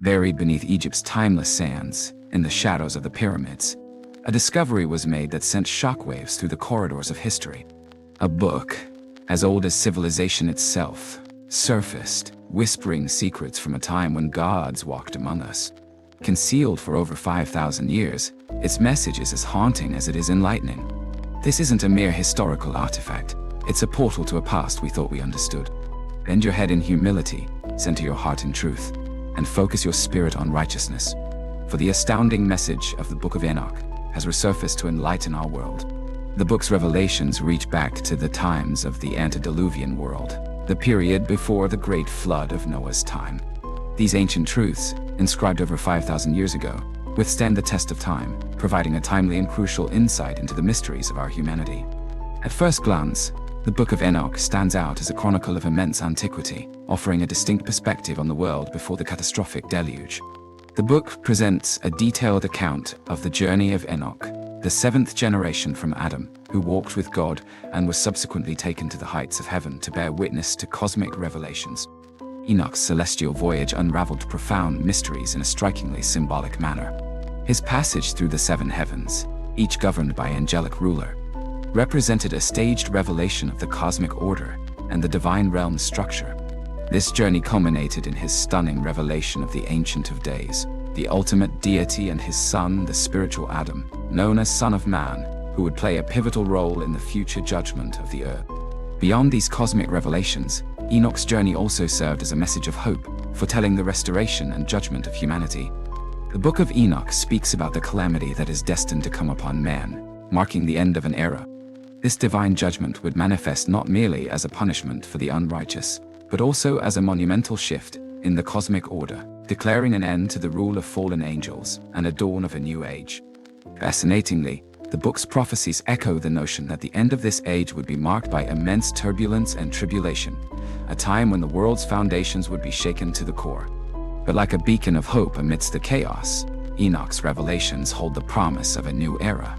Buried beneath Egypt's timeless sands, in the shadows of the pyramids, a discovery was made that sent shockwaves through the corridors of history. A book, as old as civilization itself, surfaced, whispering secrets from a time when gods walked among us. Concealed for over 5,000 years, its message is as haunting as it is enlightening. This isn't a mere historical artifact, it's a portal to a past we thought we understood. Bend your head in humility, center your heart in truth, and focus your spirit on righteousness. For the astounding message of the Book of Enoch has resurfaced to enlighten our world. The book's revelations reach back to the times of the antediluvian world, the period before the great flood of Noah's time. These ancient truths, inscribed over 5,000 years ago, withstand the test of time, providing a timely and crucial insight into the mysteries of our humanity. At first glance, the Book of Enoch stands out as a chronicle of immense antiquity, offering a distinct perspective on the world before the catastrophic deluge. The book presents a detailed account of the journey of Enoch, the seventh generation from Adam, who walked with God and was subsequently taken to the heights of heaven to bear witness to cosmic revelations. Enoch's celestial voyage unraveled profound mysteries in a strikingly symbolic manner. His passage through the seven heavens, each governed by angelic ruler, represented a staged revelation of the cosmic order and the divine realm's structure. This journey culminated in his stunning revelation of the Ancient of Days, the ultimate deity, and his son, the spiritual Adam, known as Son of Man, who would play a pivotal role in the future judgment of the earth. Beyond these cosmic revelations, Enoch's journey also served as a message of hope, foretelling the restoration and judgment of humanity. The Book of Enoch speaks about the calamity that is destined to come upon man, marking the end of an era. This divine judgment would manifest not merely as a punishment for the unrighteous, but also as a monumental shift in the cosmic order, declaring an end to the rule of fallen angels and a dawn of a new age. Fascinatingly, the book's prophecies echo the notion that the end of this age would be marked by immense turbulence and tribulation, a time when the world's foundations would be shaken to the core. But like a beacon of hope amidst the chaos, Enoch's revelations hold the promise of a new era,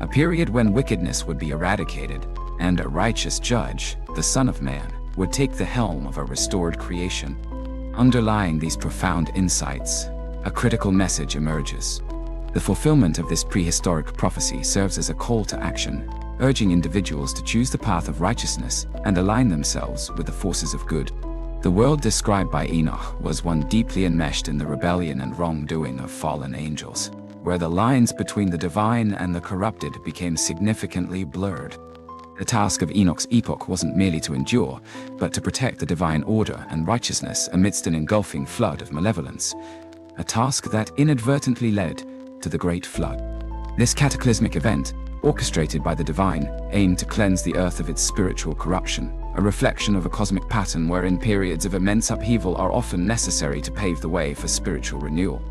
a period when wickedness would be eradicated, and a righteous judge, the Son of Man, would take the helm of a restored creation. Underlying these profound insights, a critical message emerges. The fulfillment of this prehistoric prophecy serves as a call to action, urging individuals to choose the path of righteousness and align themselves with the forces of good. The world described by Enoch was one deeply enmeshed in the rebellion and wrongdoing of fallen angels, where the lines between the divine and the corrupted became significantly blurred. The task of Enoch's epoch wasn't merely to endure, but to protect the divine order and righteousness amidst an engulfing flood of malevolence, a task that inadvertently led to the Great Flood. This cataclysmic event, orchestrated by the divine, aimed to cleanse the earth of its spiritual corruption, a reflection of a cosmic pattern wherein periods of immense upheaval are often necessary to pave the way for spiritual renewal.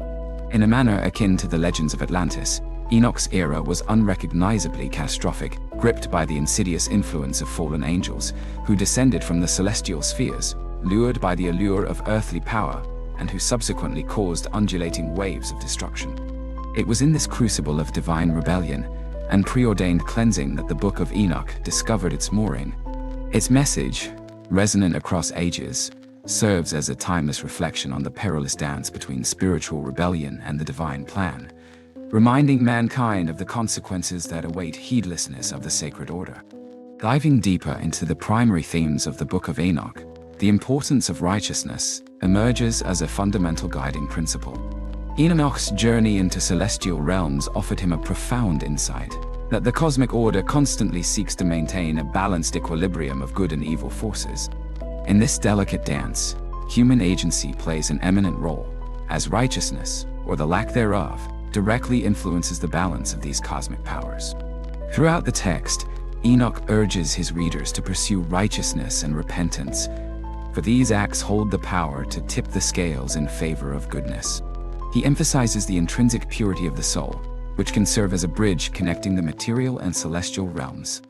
In a manner akin to the legends of Atlantis, Enoch's era was unrecognizably catastrophic, gripped by the insidious influence of fallen angels, who descended from the celestial spheres, lured by the allure of earthly power, and who subsequently caused undulating waves of destruction. It was in this crucible of divine rebellion and preordained cleansing that the Book of Enoch discovered its mooring. Its message, resonant across ages, serves as a timeless reflection on the perilous dance between spiritual rebellion and the divine plan, reminding mankind of the consequences that await heedlessness of the sacred order. Diving deeper into the primary themes of the Book of Enoch, the importance of righteousness emerges as a fundamental guiding principle. Enoch's journey into celestial realms offered him a profound insight that the cosmic order constantly seeks to maintain a balanced equilibrium of good and evil forces. In this delicate dance, human agency plays an eminent role, as righteousness, or the lack thereof, directly influences the balance of these cosmic powers. Throughout the text, Enoch urges his readers to pursue righteousness and repentance, for these acts hold the power to tip the scales in favor of goodness. He emphasizes the intrinsic purity of the soul, which can serve as a bridge connecting the material and celestial realms.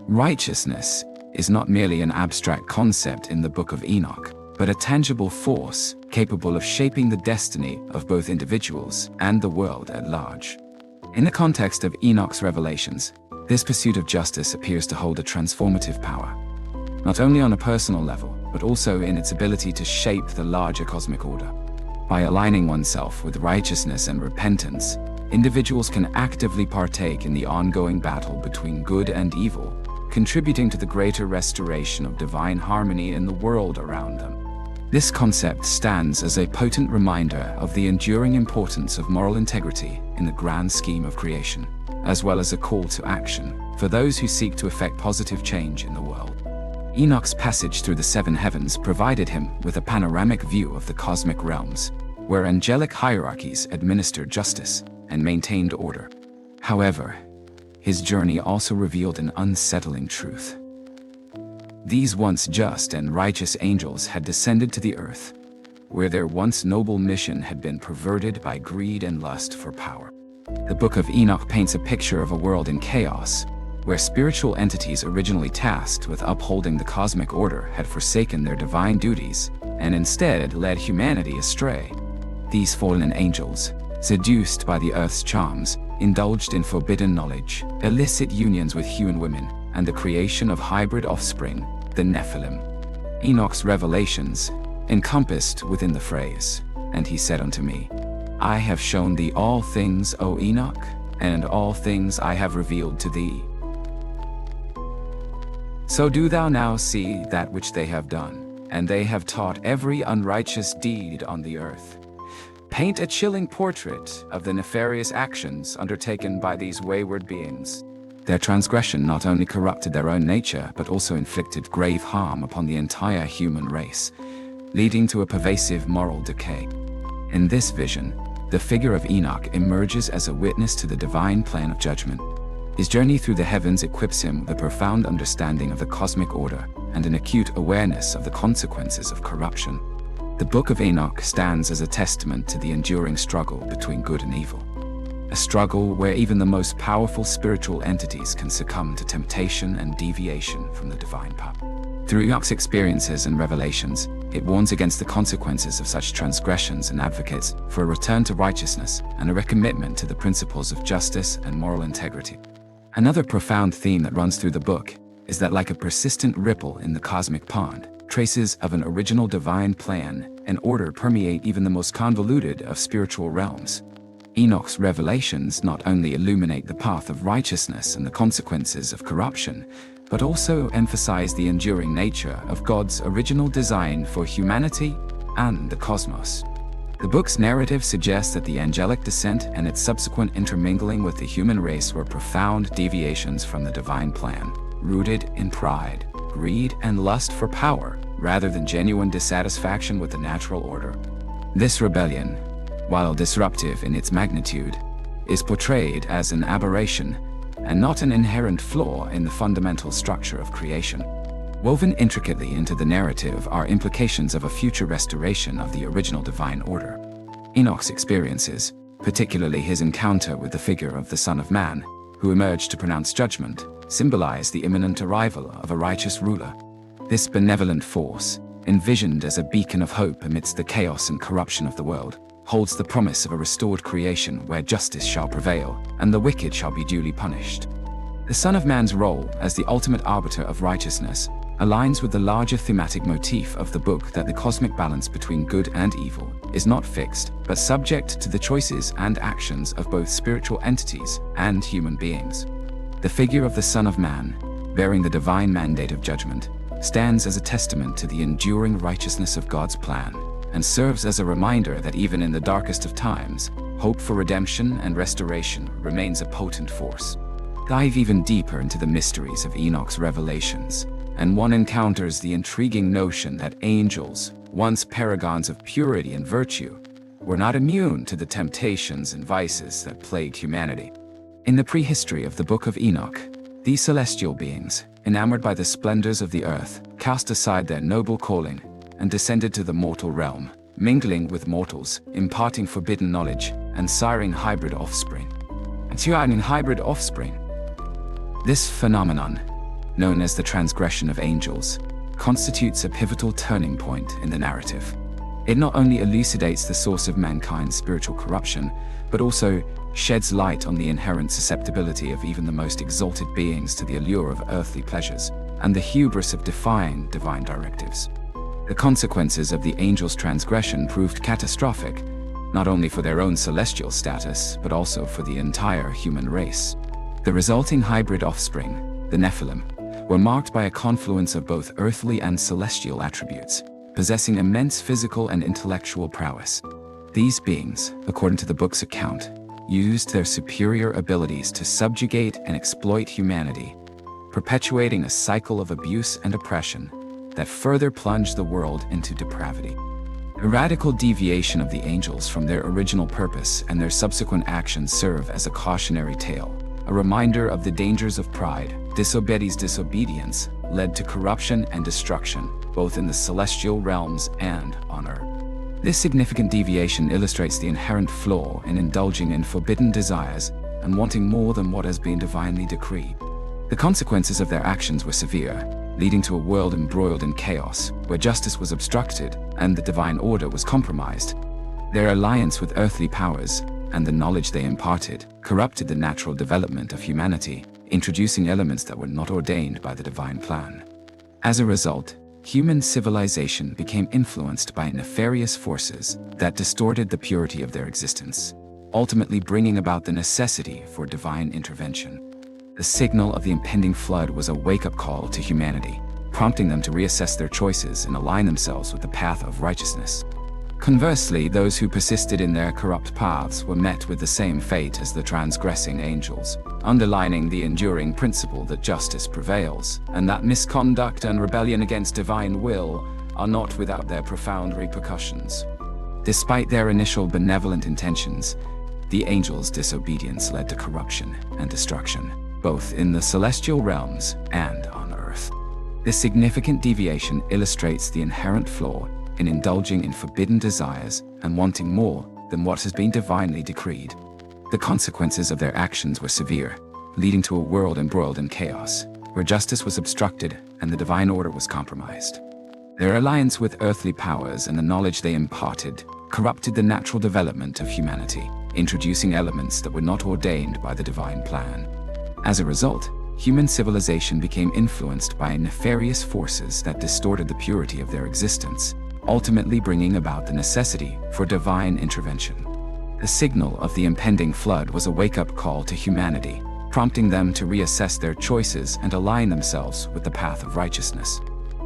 Righteousness is not merely an abstract concept in the Book of Enoch, but a tangible force capable of shaping the destiny of both individuals and the world at large. In the context of Enoch's revelations, this pursuit of justice appears to hold a transformative power, not only on a personal level, but also in its ability to shape the larger cosmic order. By aligning oneself with righteousness and repentance, individuals can actively partake in the ongoing battle between good and evil, contributing to the greater restoration of divine harmony in the world around them. This concept stands as a potent reminder of the enduring importance of moral integrity in the grand scheme of creation, as well as a call to action for those who seek to effect positive change in the world. Enoch's passage through the seven heavens provided him with a panoramic view of the cosmic realms, where angelic hierarchies administered justice and maintained order. However, his journey also revealed an unsettling truth. These once just and righteous angels had descended to the earth, where their once noble mission had been perverted by greed and lust for power. The Book of Enoch paints a picture of a world in chaos, where spiritual entities originally tasked with upholding the cosmic order had forsaken their divine duties and instead led humanity astray. These fallen angels, seduced by the earth's charms, indulged in forbidden knowledge, illicit unions with human women, and the creation of hybrid offspring, the Nephilim. Enoch's revelations encompassed within the phrase, "And he said unto me, I have shown thee all things, O Enoch, and all things I have revealed to thee. So do thou now see that which they have done, and they have taught every unrighteous deed on the earth." Paint a chilling portrait of the nefarious actions undertaken by these wayward beings. Their transgression not only corrupted their own nature, but also inflicted grave harm upon the entire human race, leading to a pervasive moral decay. In this vision, the figure of Enoch emerges as a witness to the divine plan of judgment. His journey through the heavens equips him with a profound understanding of the cosmic order and an acute awareness of the consequences of corruption. The Book of Enoch stands as a testament to the enduring struggle between good and evil. A struggle where even the most powerful spiritual entities can succumb to temptation and deviation from the divine path. Through Enoch's experiences and revelations, it warns against the consequences of such transgressions and advocates for a return to righteousness and a recommitment to the principles of justice and moral integrity. Another profound theme that runs through the book is that, like a persistent ripple in the cosmic pond, traces of an original divine plan and order permeate even the most convoluted of spiritual realms. Enoch's revelations not only illuminate the path of righteousness and the consequences of corruption, but also emphasize the enduring nature of God's original design for humanity and the cosmos. The book's narrative suggests that the angelic descent and its subsequent intermingling with the human race were profound deviations from the divine plan, rooted in pride, greed, and lust for power, rather than genuine dissatisfaction with the natural order. This rebellion, while disruptive in its magnitude, is portrayed as an aberration and not an inherent flaw in the fundamental structure of creation. Woven intricately into the narrative are implications of a future restoration of the original divine order. Enoch's experiences, particularly his encounter with the figure of the Son of Man, who emerged to pronounce judgment, symbolize the imminent arrival of a righteous ruler. This benevolent force, envisioned as a beacon of hope amidst the chaos and corruption of the world, holds the promise of a restored creation where justice shall prevail and the wicked shall be duly punished. The Son of Man's role as the ultimate arbiter of righteousness aligns with the larger thematic motif of the book that the cosmic balance between good and evil is not fixed, but subject to the choices and actions of both spiritual entities and human beings. The figure of the Son of Man, bearing the divine mandate of judgment, stands as a testament to the enduring righteousness of God's plan, and serves as a reminder that even in the darkest of times, hope for redemption and restoration remains a potent force. Dive even deeper into the mysteries of Enoch's revelations, and one encounters the intriguing notion that angels, once paragons of purity and virtue, were not immune to the temptations and vices that plagued humanity. In the prehistory of the Book of Enoch, these celestial beings, enamored by the splendors of the earth, cast aside their noble calling and descended to the mortal realm, mingling with mortals, imparting forbidden knowledge, and siring hybrid offspring. This phenomenon, known as the transgression of angels, constitutes a pivotal turning point in the narrative. It not only elucidates the source of mankind's spiritual corruption, but also sheds light on the inherent susceptibility of even the most exalted beings to the allure of earthly pleasures and the hubris of defying divine directives. The consequences of the angels' transgression proved catastrophic, not only for their own celestial status, but also for the entire human race. The resulting hybrid offspring, the Nephilim, were marked by a confluence of both earthly and celestial attributes, possessing immense physical and intellectual prowess. These beings, according to the book's account, used their superior abilities to subjugate and exploit humanity, perpetuating a cycle of abuse and oppression that further plunged the world into depravity. A radical deviation of the angels from their original purpose and their subsequent actions serve as a cautionary tale, a reminder of the dangers of pride. Disobedience led to corruption and destruction, both in the celestial realms and on earth. This significant deviation illustrates the inherent flaw in indulging in forbidden desires and wanting more than what has been divinely decreed. The consequences of their actions were severe, leading to a world embroiled in chaos, where justice was obstructed and the divine order was compromised. Their alliance with earthly powers and the knowledge they imparted corrupted the natural development of humanity, introducing elements that were not ordained by the divine plan. As a result, human civilization became influenced by nefarious forces that distorted the purity of their existence, ultimately bringing about the necessity for divine intervention. The signal of the impending flood was a wake-up call to humanity, prompting them to reassess their choices and align themselves with the path of righteousness. Conversely, those who persisted in their corrupt paths were met with the same fate as the transgressing angels, underlining the enduring principle that justice prevails, and that misconduct and rebellion against divine will are not without their profound repercussions. Despite their initial benevolent intentions, the angels' disobedience led to corruption and destruction, both in the celestial realms and on earth. This significant deviation illustrates the inherent flaw in indulging in forbidden desires and wanting more than what has been divinely decreed. The consequences of their actions were severe, leading to a world embroiled in chaos, where justice was obstructed and the divine order was compromised. Their alliance with earthly powers and the knowledge they imparted corrupted the natural development of humanity, introducing elements that were not ordained by the divine plan. As a result, human civilization became influenced by nefarious forces that distorted the purity of their existence, ultimately bringing about the necessity for divine intervention. The signal of the impending flood was a wake-up call to humanity, prompting them to reassess their choices and align themselves with the path of righteousness.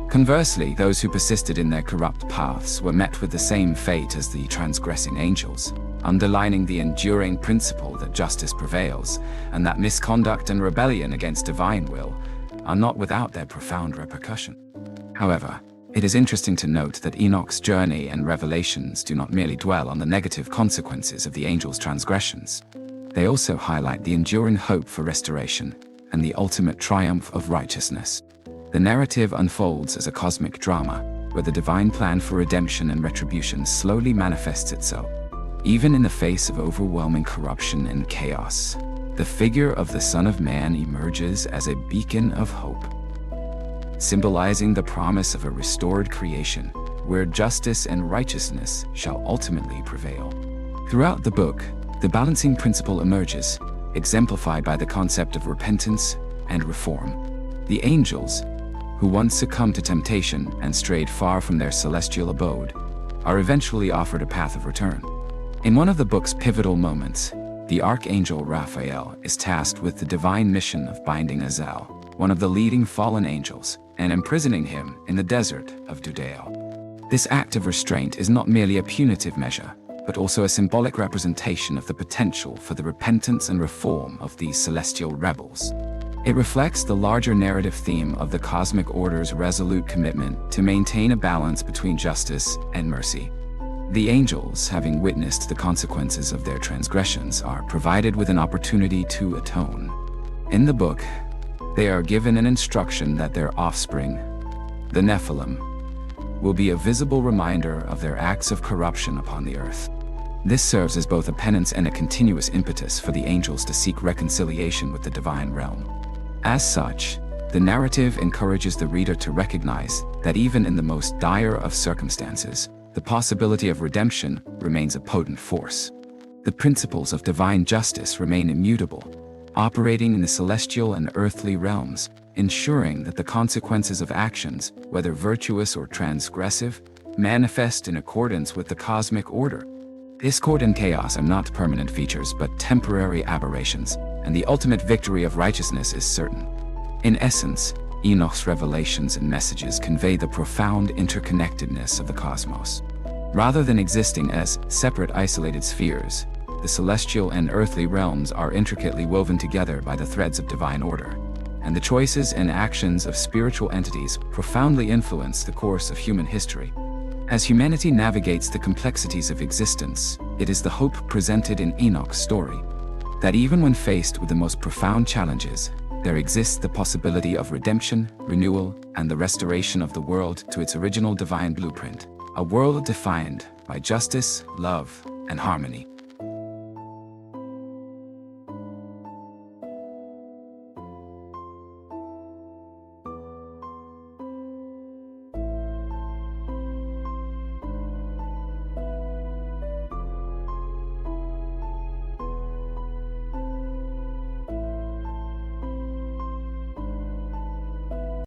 Conversely, those who persisted in their corrupt paths were met with the same fate as the transgressing angels, underlining the enduring principle that justice prevails, and that misconduct and rebellion against divine will are not without their profound repercussion. However, it is interesting to note that Enoch's journey and revelations do not merely dwell on the negative consequences of the angels' transgressions. They also highlight the enduring hope for restoration and the ultimate triumph of righteousness. The narrative unfolds as a cosmic drama, where the divine plan for redemption and retribution slowly manifests itself. Even in the face of overwhelming corruption and chaos, the figure of the Son of Man emerges as a beacon of hope, symbolizing the promise of a restored creation, where justice and righteousness shall ultimately prevail. Throughout the book, the balancing principle emerges, exemplified by the concept of repentance and reform. The angels, who once succumbed to temptation and strayed far from their celestial abode, are eventually offered a path of return. In one of the book's pivotal moments, the archangel Raphael is tasked with the divine mission of binding Azazel, one of the leading fallen angels, and imprisoning him in the desert of Judea. This act of restraint is not merely a punitive measure, but also a symbolic representation of the potential for the repentance and reform of these celestial rebels. It reflects the larger narrative theme of the cosmic order's resolute commitment to maintain a balance between justice and mercy. The angels, having witnessed the consequences of their transgressions, are provided with an opportunity to atone. In the book, they are given an instruction that their offspring, the Nephilim, will be a visible reminder of their acts of corruption upon the earth. This serves as both a penance and a continuous impetus for the angels to seek reconciliation with the divine realm. As such, the narrative encourages the reader to recognize that even in the most dire of circumstances, the possibility of redemption remains a potent force. The principles of divine justice remain immutable, operating in the celestial and earthly realms, ensuring that the consequences of actions, whether virtuous or transgressive, manifest in accordance with the cosmic order. Discord and chaos are not permanent features but temporary aberrations, and the ultimate victory of righteousness is certain. In essence, Enoch's revelations and messages convey the profound interconnectedness of the cosmos. Rather than existing as separate isolated spheres, the celestial and earthly realms are intricately woven together by the threads of divine order, and the choices and actions of spiritual entities profoundly influence the course of human history. As humanity navigates the complexities of existence, it is the hope presented in Enoch's story that even when faced with the most profound challenges, there exists the possibility of redemption, renewal, and the restoration of the world to its original divine blueprint, a world defined by justice, love, and harmony.